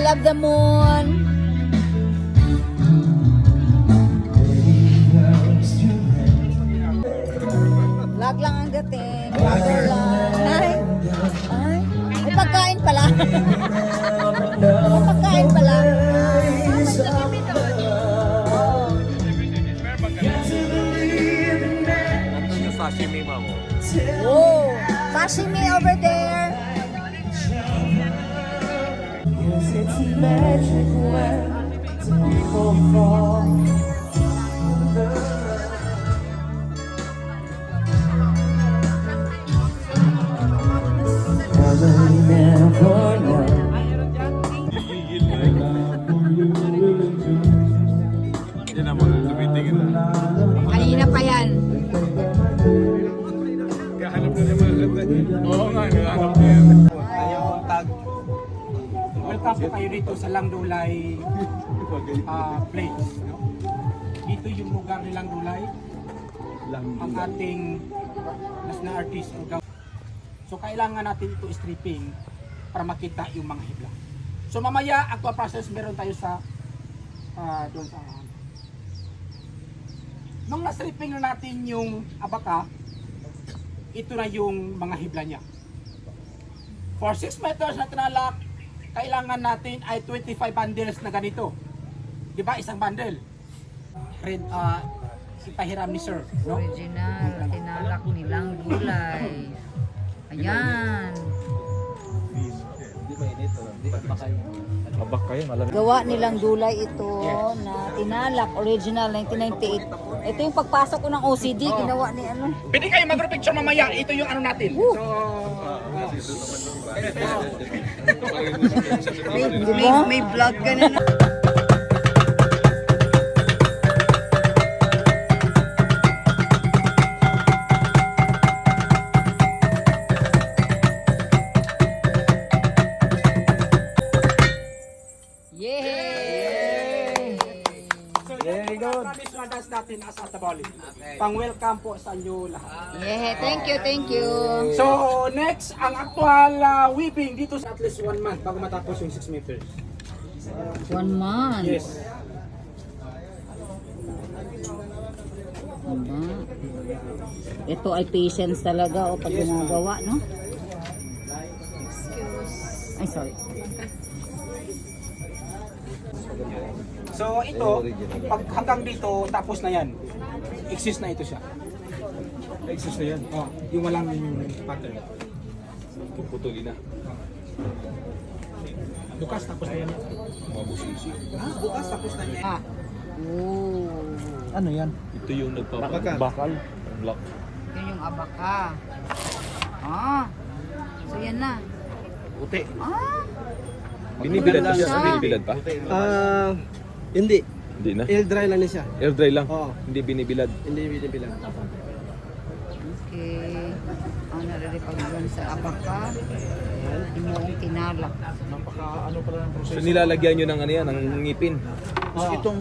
of the moon. Vlog lang ang dating. Vlogger lang. Ay, may pagkain pala. May pagkain pala. Sashimi mo. Whoa! Sashimi over there. It's magic when people fall. Yan naman, tumitingin na. Kanina pa yan. Kahanap na naman. Oo nga, kahanap na yan. Ayong tag. Welcome po kayo dito sa Langdulay place. No? Dito yung lugar ni Langdulay. Ang ating national artist. So kailangan natin ito stripping para makita yung mga hibla. So mamaya, aqua process meron tayo sa doon sa nung na-stripping na natin yung abaka, ito na yung mga hibla niya. For 6 meters na tinalak, kailangan natin ay 25 bundles na ganito. Di ba? Isang bundle. Red, ipahiram ni sir. No? Original, tinalak nilang gulay. Ayan. Mabak kayo, malamig. Gawa nilang gulay ito na tinalak, original, 1998. Ito yung pagpasok ko ng OCD, ginawa ni ano. Pwede kayo mag-group picture mamaya. Ito yung ano natin. So, May vlog ka na na. promise na dance natin as Atabali. Pang-welcome po sa inyo lahat. Yeah, thank you. So, next, ang actual weaving dito sa at least 1 month bago matapos yung 6 meters. 1 month. Yes. Aba. Ito ay patience talaga o pag ginagawa, no? Ay, sorry. So, ito, pag hanggang dito, tapos na yan. Exist na ito siya. Exist na yan. Oh, yung walang pattern. Puputulin na. Bukas, tapos na yan. Mabusisi. Bukas, tapos na yan. Oh. Ano yan? Ito yung nagpapakal. Block. Yun yung abaka. Ah. So, yan na. Puti. Ah. Binibilad pa siya. Siya. Binibilad pa? Hindi. Hindi na. Air dry lang niya siya. Air dry lang. Oo. Hindi binibilad. Hindi binibilang. Okay. Ang nariripag doon sa abaka. Imoong tinalak. So nilalagyan nyo ng ano yan, ng ngipin.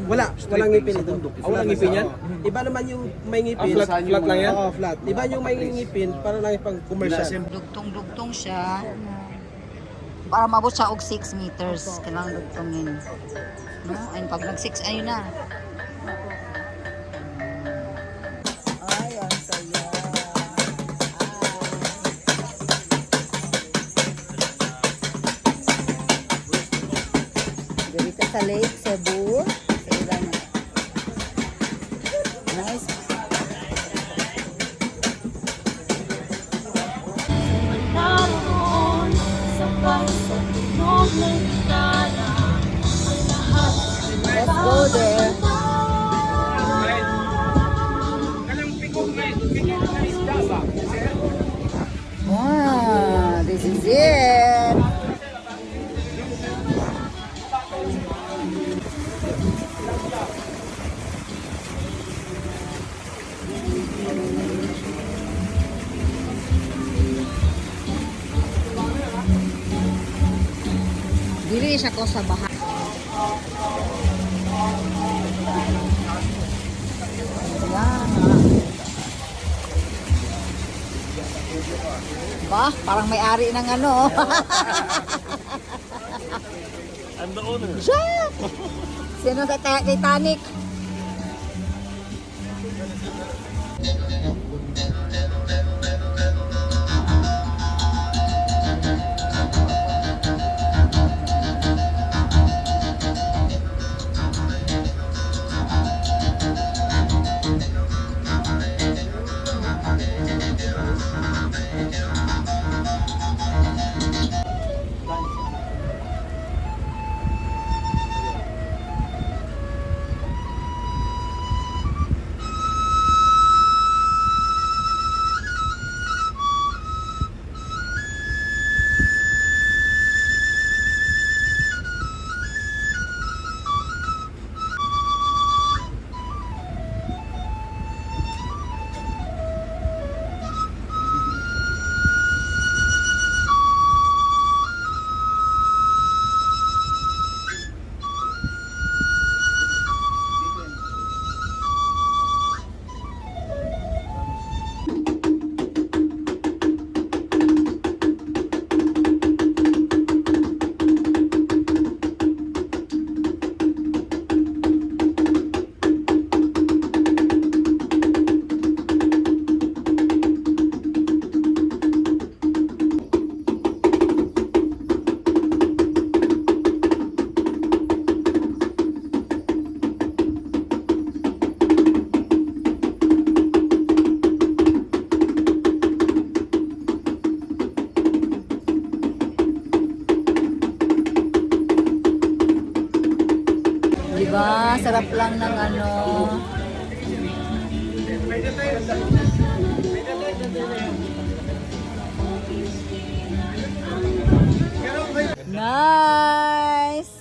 Walang ngipin ito. Walang ngipin yan? Iba naman yung may ngipin. Flat lang yan? Oo, flat. Iba yung may ngipin para lang pang commercial. Dugtong-dugtong siya. Para mabot siya og 6 meters. Kailangan dugtongin. No? Ayun, pag nag-6, ayun na. Ay, ang saya. Dito sa Lake Cebu. Sa ilang. Nice. Let's go there. Wow, this is it. Dili siya ko sa bahay. Ba, parang may-ari ng ano. I'm the owner. Siya! Sino sa Titanic? Diba? Sarap lang ng ano. Nice!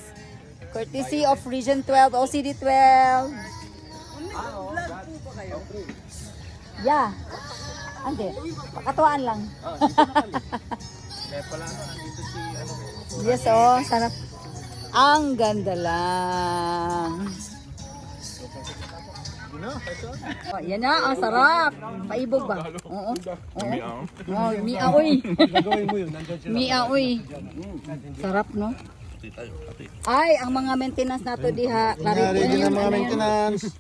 Courtesy of Region 12, OCD 12. Yeah. Ande, pakatuan lang. Yes, oh, sarap. Ang ganda lang. Oh, yan na, ang sarap. Paibog ba? Oo. Oo. Oh, miaoy. Miaoy. Sarap, no? Ay, ang mga maintenance nato diha. Ready na mga maintenance.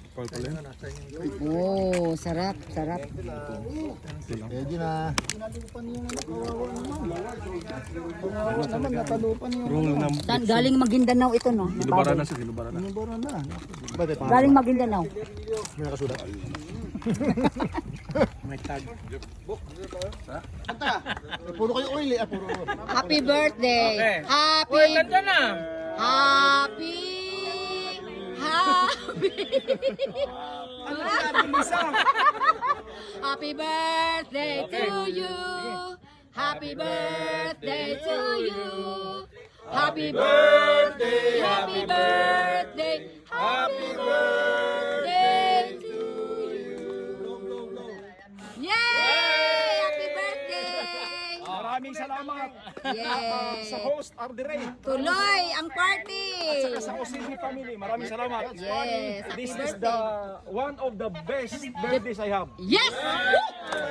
Oh, sarap, sarap. Ready na. Saan? Galing Maguindanao ito, no? Sinubara na siya, sinubara na. Galing Maguindanao. Puro kayo oil eh. Puro. Happy birthday! Happy! Happy! Happy birthday to you! Happy birthday to you! Happy birthday! Happy birthday! Happy birthday to you! Yay! Happy birthday! Maraming salamat Yay! sa host Ardiray Tuloy ang party! sa OCD family. Maraming salamat. Yes! Happy This is birthday! the one of the best birthdays I have. Yes! Woo!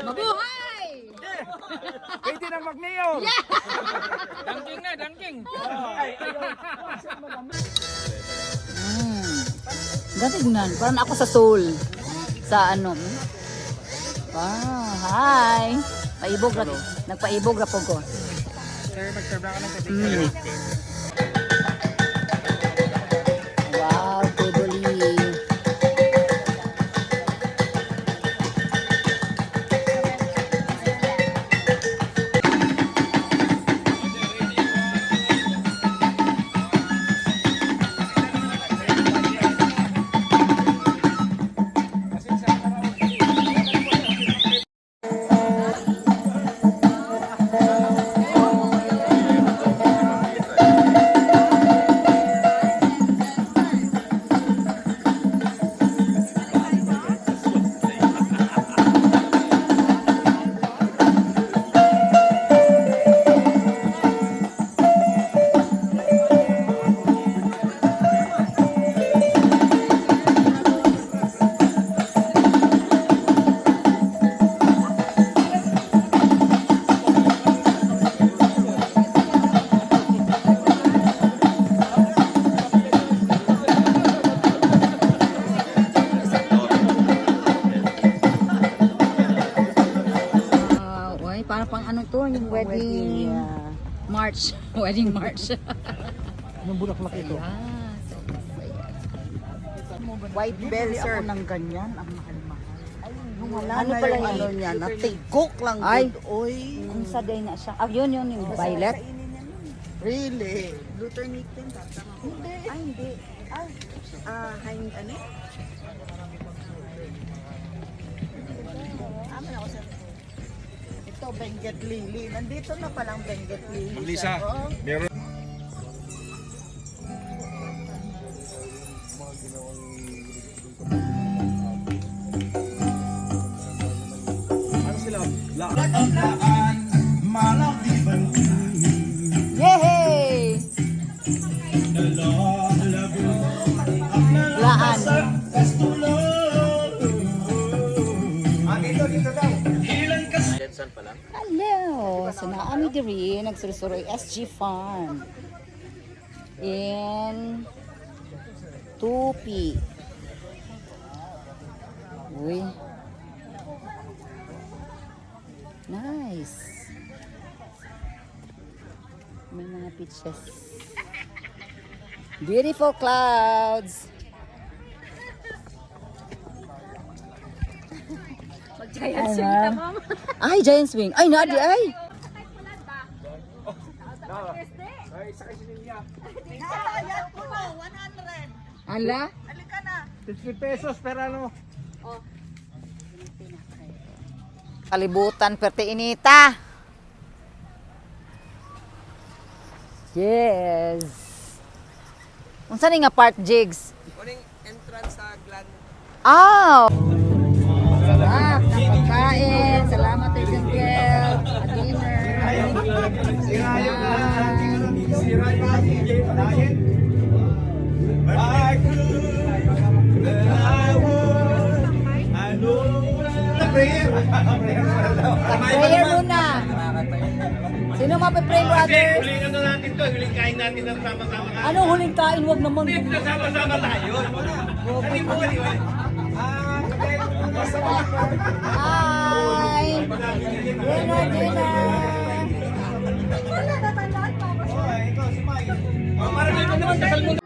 Mabuhay! Pwede nang mag-mayor. Dangking na, dangking. Gatignan. Parang ako sa Seoul. Sa ano. Hi! Paibog na. Nagpaibog na po ko. Wow, tubuli. march. Wedding march. Anong bulaklak ito? White bell, sir. ng ganyan, ang mahal-mahal. Wala Ano na pala yung yun? ano niya, natigok lang Ay. good. Oy, Ang saday na siya. Ah, yun yung violet. really? Luther Nickton, tatama. Hindi. Ay, hindi. Ay, ano? Amin ako sa... Ito, Benguet Lily. Nandito na palang Benguet Lily. Lisa, Oh. meron. Ano sila? Yay! Laan. Hello! So naami diri nagsuroy SG Farm. In Tupi. Uy. Nice. May mga peaches. Beautiful clouds. Mag-giant swing ka, ma'am. Ay, giant swing. Ay, nadi, ay. Nakakayat ko na, 100. Ala? Halika na. 50 pesos per ano? Kalibutan, perte inita. Yes. Unsa ni nga part, Jigs? Kuning entrance sa Glan. Ah! Sarap ng pagkain. Salamat kay Junkel. At dinner. Prayer muna. Sino mapipray, brothers? Huling ano natin to, huling kain natin ng sama-sama. Anong huling kain? Huwag naman. Sama-sama tayo. Hi! Dinner, dinner! Para may naman kasal mo.